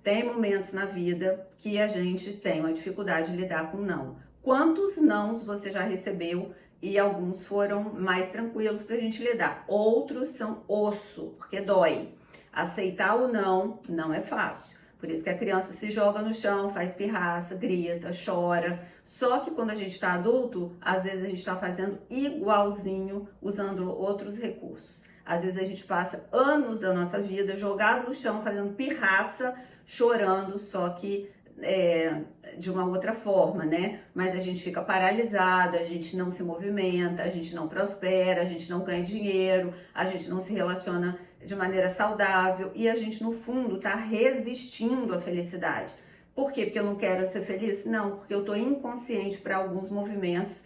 Tem momentos na vida que a gente tem uma dificuldade de lidar com não. Quantos nãos você já recebeu e alguns foram mais tranquilos pra gente lidar? Outros são osso, porque dói. Aceitar o não é fácil. Por isso que a criança se joga no chão, faz pirraça, grita, chora. Só que quando a gente está adulto, às vezes a gente está fazendo igualzinho, usando outros recursos. Às vezes a gente passa anos da nossa vida jogado no chão, fazendo pirraça, chorando, só que de uma outra forma, né? Mas a gente fica paralisada, a gente não se movimenta, a gente não prospera, a gente não ganha dinheiro, a gente não se relaciona de maneira saudável e a gente, no fundo, tá resistindo à felicidade. Por quê? Porque eu não quero ser feliz? Não, porque eu tô inconsciente para alguns movimentos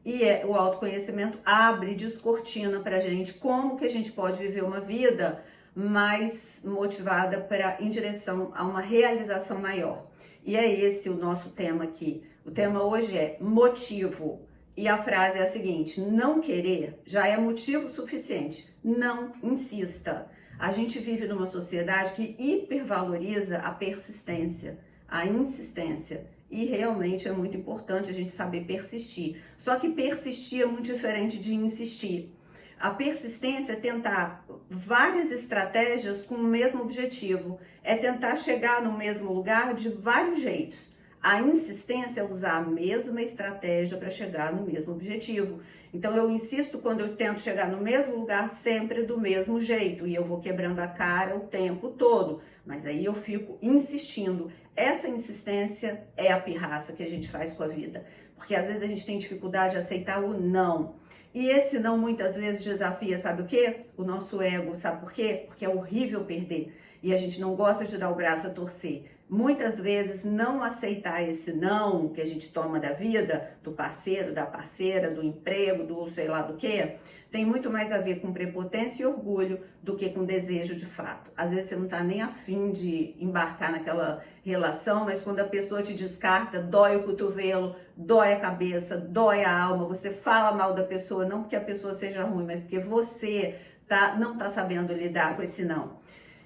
e o autoconhecimento abre, descortina pra gente como que a gente pode viver uma vida mais motivada em direção a uma realização maior. E é esse o nosso tema aqui. O tema hoje é motivo. E a frase é a seguinte: não querer já é motivo suficiente. Não insista. A gente vive numa sociedade que hipervaloriza a persistência, a insistência. E realmente é muito importante a gente saber persistir. Só que persistir é muito diferente de insistir. A persistência é tentar várias estratégias com o mesmo objetivo. É tentar chegar no mesmo lugar de vários jeitos. A insistência é usar a mesma estratégia para chegar no mesmo objetivo. Então eu insisto quando eu tento chegar no mesmo lugar sempre do mesmo jeito. E eu vou quebrando a cara o tempo todo. Mas aí eu fico insistindo. Essa insistência é a pirraça que a gente faz com a vida. Porque às vezes a gente tem dificuldade de aceitar o não. E esse não muitas vezes desafia, sabe o quê? O nosso ego, sabe por quê? Porque é horrível perder. E a gente não gosta de dar o braço a torcer. Muitas vezes não aceitar esse não que a gente toma da vida, do parceiro, da parceira, do emprego, do sei lá do quê, tem muito mais a ver com prepotência e orgulho do que com desejo de fato. Às vezes você não tá nem afim de embarcar naquela relação, mas quando a pessoa te descarta, dói o cotovelo, dói a cabeça, dói a alma, você fala mal da pessoa, não porque a pessoa seja ruim, mas porque você não tá sabendo lidar com esse não.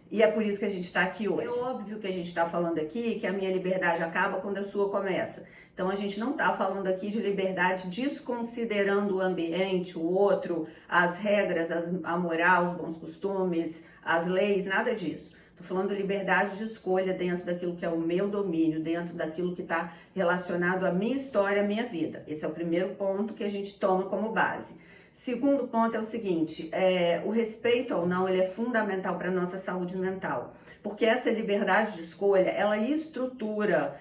E é por isso que a gente está aqui hoje. É óbvio que a gente está falando aqui que a minha liberdade acaba quando a sua começa. Então a gente não está falando aqui de liberdade desconsiderando o ambiente, o outro, as regras, a moral, os bons costumes, as leis, nada disso. Estou falando de liberdade de escolha dentro daquilo que é o meu domínio, dentro daquilo que está relacionado à minha história, à minha vida. Esse é o primeiro ponto que a gente toma como base. Segundo ponto é o seguinte, o respeito ao não, ele é fundamental para a nossa saúde mental, porque essa liberdade de escolha, ela estrutura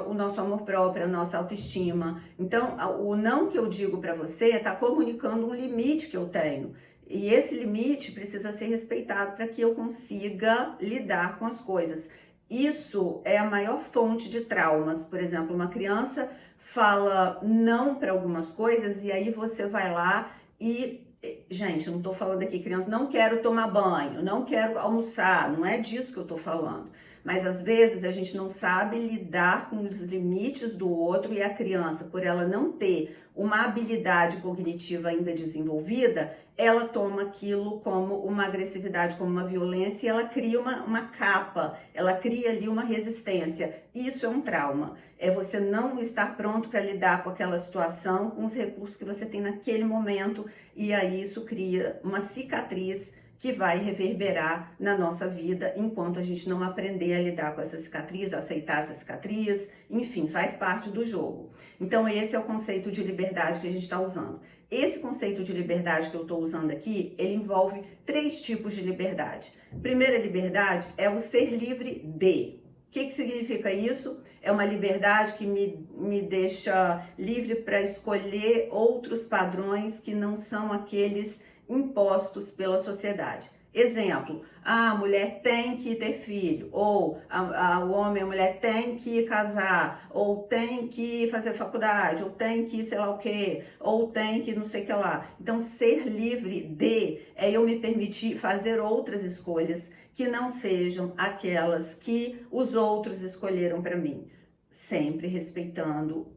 o nosso amor próprio, a nossa autoestima. Então, o não que eu digo para você está comunicando um limite que eu tenho, e esse limite precisa ser respeitado para que eu consiga lidar com as coisas. Isso é a maior fonte de traumas. Por exemplo, uma criança fala não para algumas coisas e aí você vai lá e, gente, eu não tô falando aqui, criança, não quero tomar banho, não quero almoçar, não é disso que eu tô falando. Mas às vezes a gente não sabe lidar com os limites do outro e a criança, por ela não ter uma habilidade cognitiva ainda desenvolvida, ela toma aquilo como uma agressividade, como uma violência e ela cria uma capa, ela cria ali uma resistência. Isso é um trauma. É você não estar pronto para lidar com aquela situação, com os recursos que você tem naquele momento e aí isso cria uma cicatriz que vai reverberar na nossa vida enquanto a gente não aprender a lidar com essa cicatriz, aceitar essa cicatriz, enfim, faz parte do jogo. Então esse é o conceito de liberdade que a gente está usando. Esse conceito de liberdade que eu estou usando aqui, ele envolve 3 tipos de liberdade. Primeira liberdade é o ser livre de. O que significa isso? É uma liberdade que me deixa livre para escolher outros padrões que não são aqueles impostos pela sociedade. Exemplo, a mulher tem que ter filho, ou o homem, a mulher tem que casar, ou tem que fazer faculdade, ou tem que sei lá o que, ou tem que não sei o que lá. Então, ser livre de é eu me permitir fazer outras escolhas que não sejam aquelas que os outros escolheram para mim. Sempre respeitando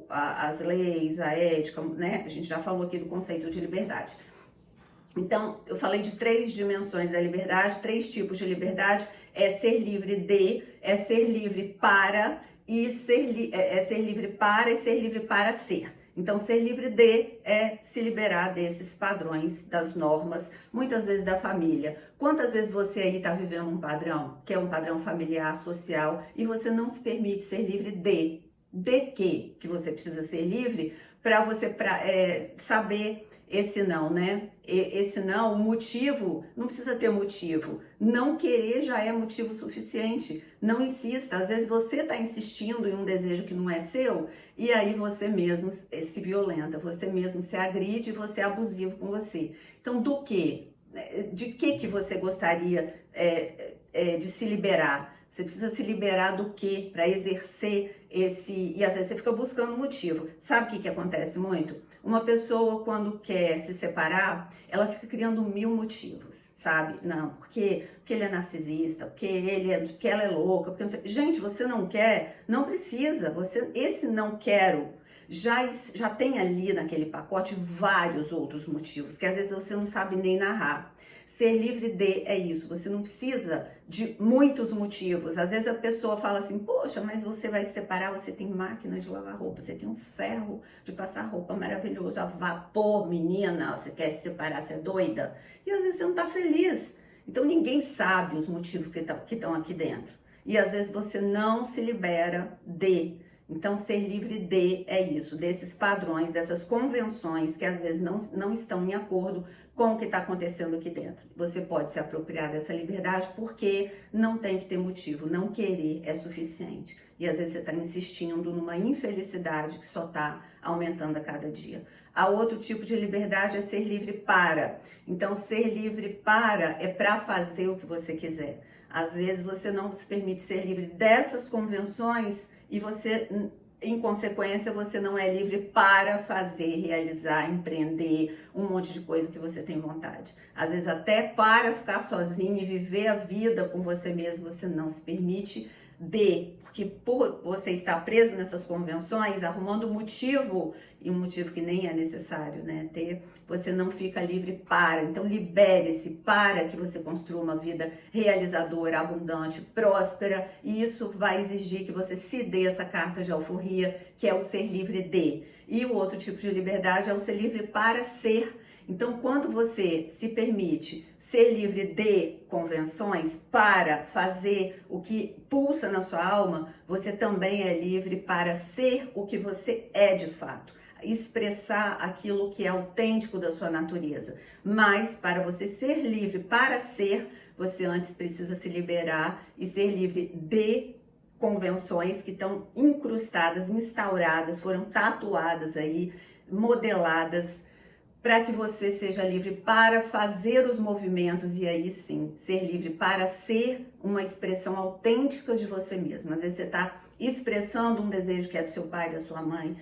as leis, a ética, né? A gente já falou aqui do conceito de liberdade. Então, eu falei de 3 dimensões da liberdade, 3 tipos de liberdade, é ser livre de, é ser livre para e ser livre para e ser livre para ser. Então, ser livre de é se liberar desses padrões, das normas, muitas vezes da família. Quantas vezes você aí está vivendo um padrão, que é um padrão familiar, social, e você não se permite ser livre de quê? Que você precisa ser livre para você saber esse não, né? Esse não, o motivo, não precisa ter motivo. Não querer já é motivo suficiente. Não insista. Às vezes você está insistindo em um desejo que não é seu e aí você mesmo se violenta, você mesmo se agride, você é abusivo com você. Então, do quê? De que você gostaria de se liberar? Você precisa se liberar do quê? Para exercer esse... E às vezes você fica buscando motivo. Sabe o que acontece muito? Uma pessoa, quando quer se separar, ela fica criando 1000 motivos, sabe? Não, porque ele é narcisista, porque ela é louca. Gente, você não quer? Não precisa. Esse não quero já tem ali naquele pacote vários outros motivos, que às vezes você não sabe nem narrar. Ser livre de é isso, você não precisa de muitos motivos. Às vezes a pessoa fala assim, poxa, mas você vai se separar, você tem máquina de lavar roupa, você tem um ferro de passar roupa maravilhoso, a vapor, menina, você quer se separar, você é doida? E às vezes você não tá feliz. Então ninguém sabe os motivos que estão aqui dentro. E às vezes você não se libera de. Então, ser livre de é isso, desses padrões, dessas convenções que às vezes não estão em acordo com o que está acontecendo aqui dentro. Você pode se apropriar dessa liberdade porque não tem que ter motivo, não querer é suficiente. E às vezes você está insistindo numa infelicidade que só está aumentando a cada dia. A outro tipo de liberdade é ser livre para. Então, ser livre para é para fazer o que você quiser. Às vezes você não se permite ser livre dessas convenções e você, em consequência, você não é livre para fazer, realizar, empreender, um monte de coisa que você tem vontade. Às vezes até para ficar sozinho e viver a vida com você mesmo, você não se permite porque por você estar preso nessas convenções, arrumando motivo, e um motivo que nem é necessário, né, você não fica livre para. Então libere-se para que você construa uma vida realizadora, abundante, próspera, e isso vai exigir que você se dê essa carta de alforria, que é o ser livre de. E o outro tipo de liberdade é o ser livre para ser. Então, quando você se permite ser livre de convenções para fazer o que pulsa na sua alma, você também é livre para ser o que você é de fato, expressar aquilo que é autêntico da sua natureza. Mas para você ser livre para ser, você antes precisa se liberar e ser livre de convenções que estão incrustadas, instauradas, foram tatuadas aí, modeladas, para que você seja livre para fazer os movimentos e aí sim, ser livre para ser uma expressão autêntica de você mesmo. Às vezes você está expressando um desejo que é do seu pai, da sua mãe,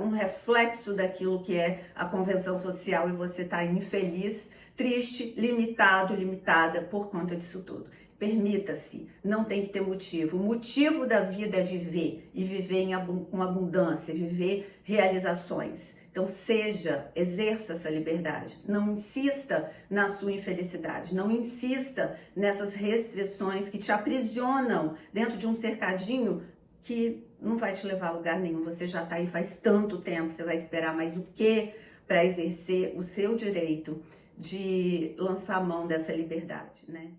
um reflexo daquilo que é a convenção social e você está infeliz, triste, limitado, limitada por conta disso tudo. Permita-se, não tem que ter motivo. O motivo da vida é viver e viver com abundância, viver realizações. Então exerça essa liberdade. Não insista na sua infelicidade. Não insista nessas restrições que te aprisionam dentro de um cercadinho que não vai te levar a lugar nenhum. Você já está aí faz tanto tempo. Você vai esperar mais o quê para exercer o seu direito de lançar a mão dessa liberdade, né?